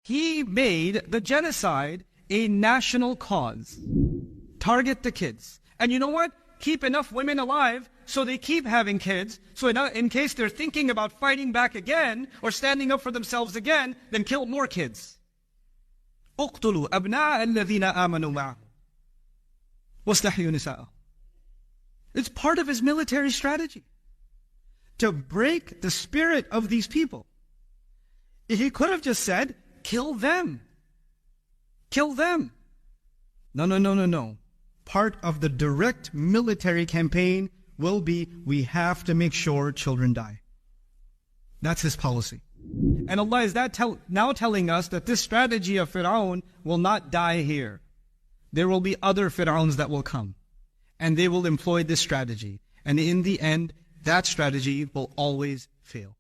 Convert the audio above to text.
He made the genocide a national cause. Target the kids. And you know what? Keep enough women alive so they keep having kids. So in case they're thinking about fighting back again or standing up for themselves again, then kill more kids. اقتلوا أبناء الذين آمنوا معه واستحيوا نساءهم. It's part of his military strategy to break the spirit of these people. He could have just said, kill them. Kill them. No. Part of the direct military campaign will be, we have to make sure children die. That's his policy. And Allah is now telling us that this strategy of Pharaoh will not die here. There will be other Pharaohs that will come. And they will employ this strategy. And in the end, that strategy will always fail.